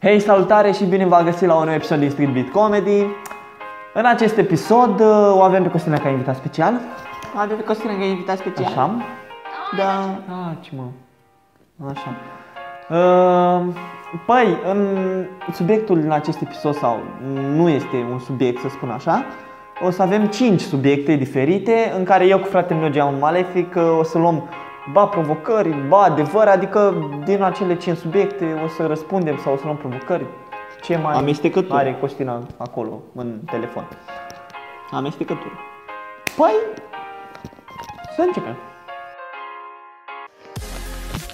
Hei, salutare și bine v-am găsit la un nou episod din Street Beat Comedy. În acest episod o avem pe Costina ca invitat special. Avem pe Costina ca invitat special? Așa. Da. Ce mă. Așa. Păi, în subiectul din acest episod, sau nu este un subiect să spun așa, o să avem 5 subiecte diferite în care eu cu fratele meu Geamul Malefic o să luăm ba provocări, ba adevăr, adică din acele 5 subiecte o să răspundem sau o să luăm provocări. Ce mai are Costina acolo în telefon? Amestecătură. Păi, să începem.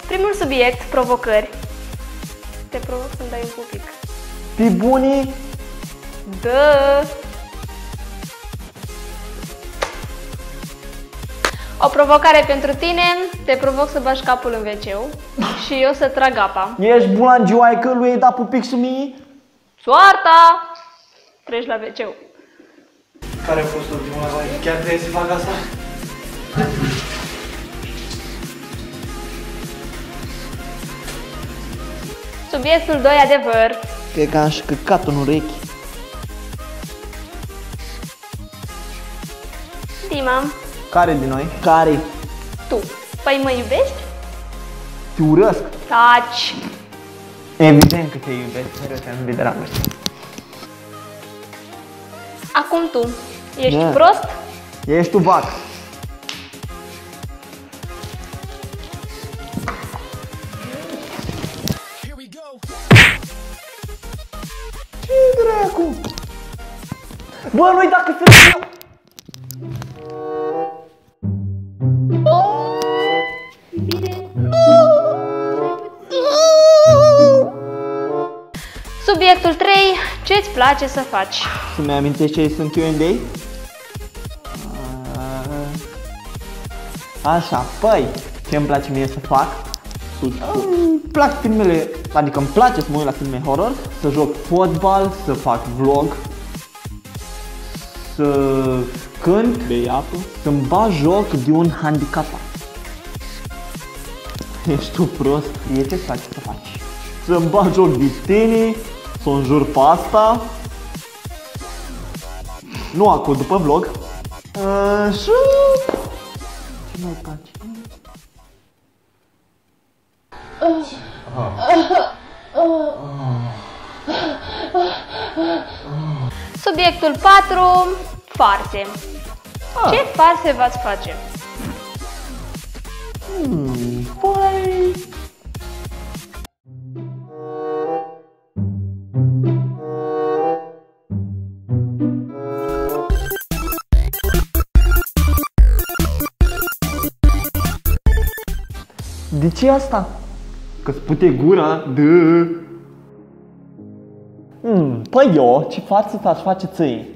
Primul subiect, provocări. Te provoc să-mi dai un pupic. Pe bunii? Da! O provocare pentru tine, te provoc să bagi capul în WC și eu să trag apa. Ești bulangioaică, lui ai dat pupic și mie? Soarta! Treci la WC. Care a fost ultimul la voi? Chiar trebuie să fac asta? Subiectul 2, adevăr. Cred că am și căcat în urechi. Dima. Care din noi? Care? Tu. Păi mă iubești? Te urăsc. Taci. Evident că te iubesc, mereu te-am iubit de la mine. Acum tu. Ești Da. prost? Ești tu bac. Ce dracu? Bă, nu-i dacă să... Subiectul 3, ce-ți place să faci? Să-mi amintești ce sunt Q&A? Așa, păi, ce îmi place mie să fac? Îmi plac filmele, adică îmi place să mă uit la filme horror, să joc fotbal, să fac vlog, să cânt, Bei apă? să-mi bag joc de un handicapat. Ești tu prost? E ce-ți place să faci? Să-mi bag joc de tine, să o înjur pe asta. Nu acum, după vlog. Și... ce mai place? Subiectul 4, farse. Ce farse v-ați face? Păi... De ce asta? Că-ți pute gura, dă. Păi eu, ce față ți-aș face ție?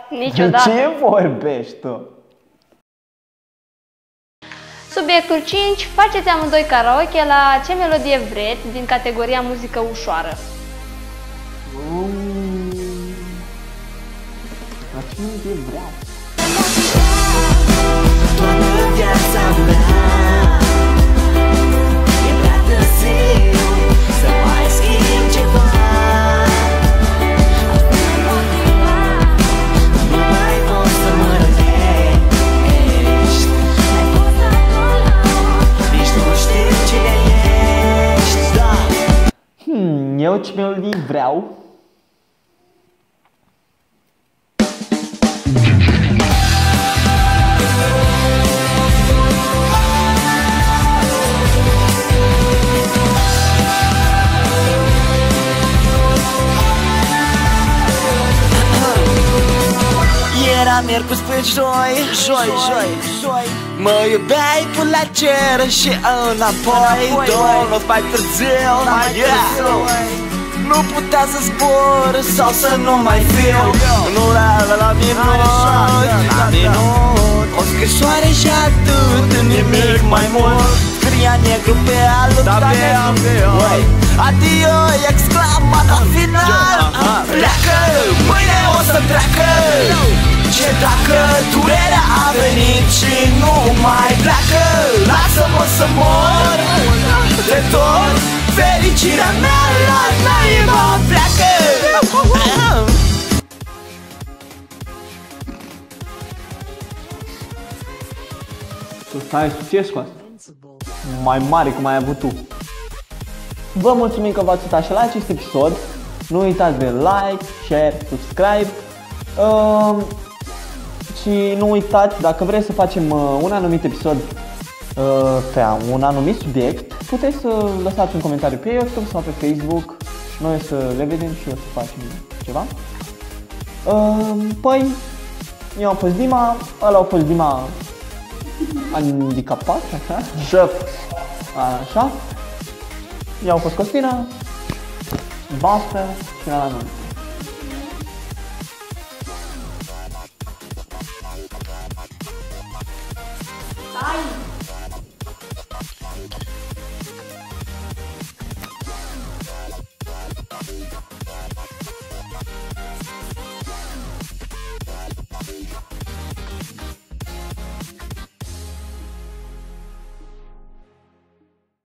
Niciodată. Ce vorbești tu? Subiectul 5, faceți amândoi karaoke la ce melodie vreți din categoria muzică ușoară. La ce melodie vreau? Toată viața mea e prea târziu să mai schimb ceva. Nu mai poți să mă rănești. Nici nu știu cine ești. Da. Eu ce melodii vreau? Era miercuri spre joi, joi, joi, joi. Mă iubeai până la cer și înapoi Domnul mai târziu, nu putea să zbor sau să nu mai fiu. Nu la minut o scrisoare și atât, nimic mai mult. Scria negru pe alb, adio, exclamat la final. Pleacă, mâine o să treacă. Ce dacă durerea a venit și nu mai pleacă? Lasă-mă să mor de tot. Fericirea mea la naiba pleacă. Să ai succes cu asta. Mai mare cum ai avut tu. Vă mulțumim că v-ați uitat și la acest episod. Nu uitați de like, share, subscribe. Și nu uitați, dacă vreți să facem un anumit episod pe un anumit subiect, puteți să lăsați un comentariu pe YouTube sau pe Facebook. Noi o să le vedem și o să facem ceva. Păi, eu am fost Dima, ăla a fost Dima handicapat, așa, șef, așa. Eu am fost Costina, Baftă și la noi.